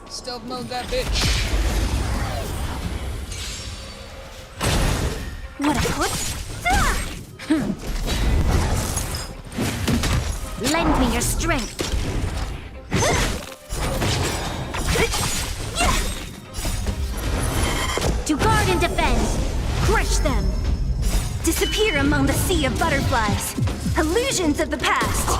Stealth mode that bitch. What a put? Lend me your strength. To guard and defend. Crush them. Disappear among the sea of butterflies. Illusions of the past.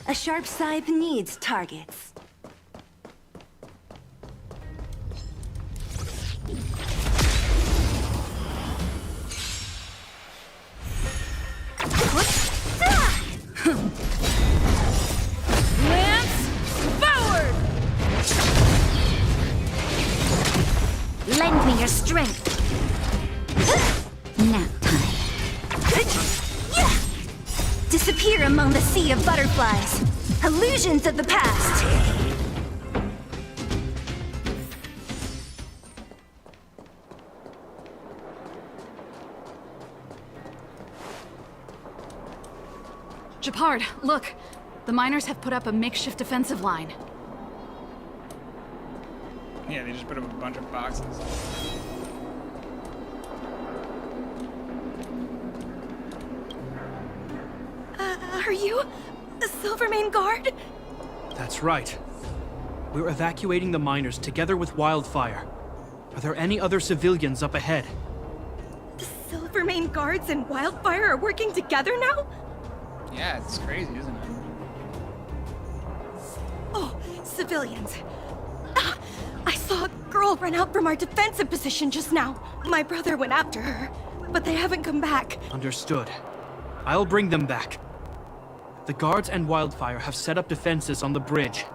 A sharp scythe needs targets. Lance forward! Lend me your strength. Nap time. Disappear among the sea of butterflies. Illusions of the past. Gepard, look. The miners have put up a makeshift defensive line. Yeah, they just put up a bunch of boxes. Are you the Silvermane Guard? That's right. We're evacuating the miners together with Wildfire. Are there any other civilians up ahead? The Silvermane Guards and Wildfire are working together now? Yeah, it's crazy, isn't it? Oh, civilians. Ah, I saw a girl run out from our defensive position just now. My brother went after her, but they haven't come back. Understood. I'll bring them back. The guards and Wildfire have set up defenses on the bridge.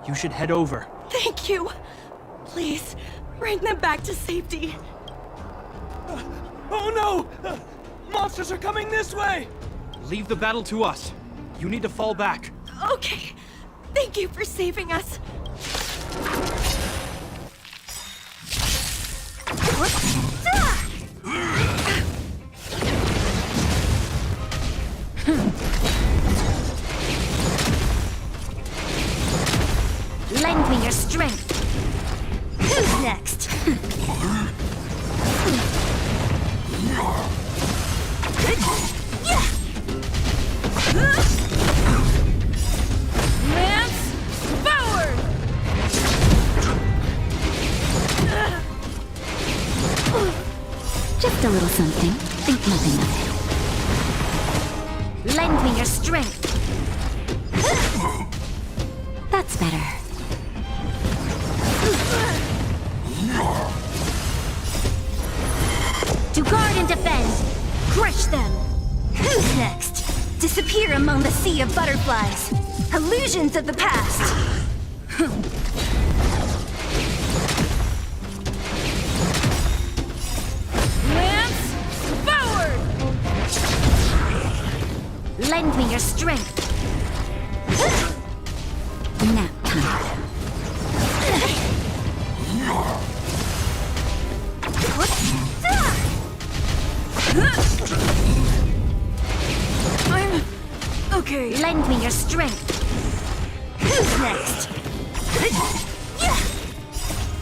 You should head over. Thank you. Please, bring them back to safety. Oh no! Monsters are coming this way! Leave the battle to us. You need to fall back. Okay. Thank you for saving us. Lend me your strength. Who's next? Lance forward! Just a little something. Think nothing of it. Lend me your strength. That's better. To guard and defend. Crush them. Who's next? Disappear among the sea of butterflies. Illusions of the past. Lance, forward! Lend me your strength. Nap time. I'm okay. Lend me your strength. Who's next?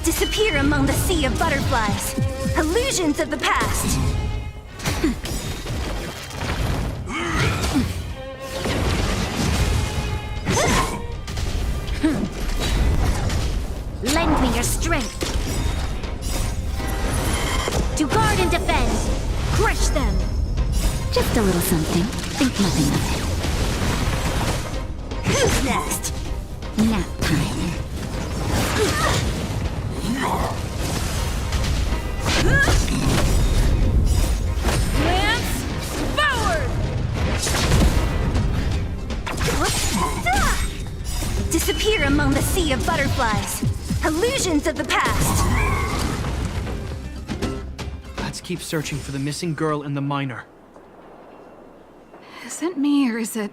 Disappear among the sea of butterflies. Illusions of the past. Lend me your strength. To guard and defend. Crush them. Just a little something. Think nothing of it. Who's next? Nap time. Lance, forward! Disappear among the sea of butterflies. Illusions of the past. Let's keep searching for the missing girl and the miner. Is it me or is it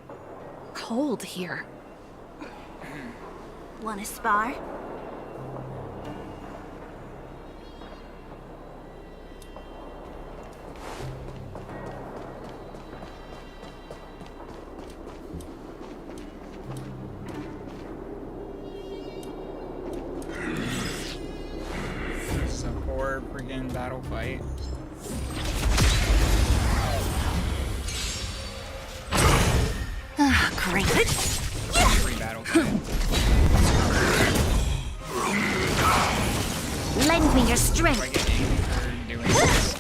cold here? Wanna spar? It's a poor freaking battle fight. Ah, great. Free battle fight. Lend me your Do I strength. get angry for doing this?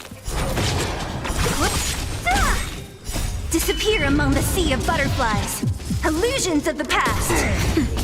Disappear among the sea of butterflies. Illusions of the past.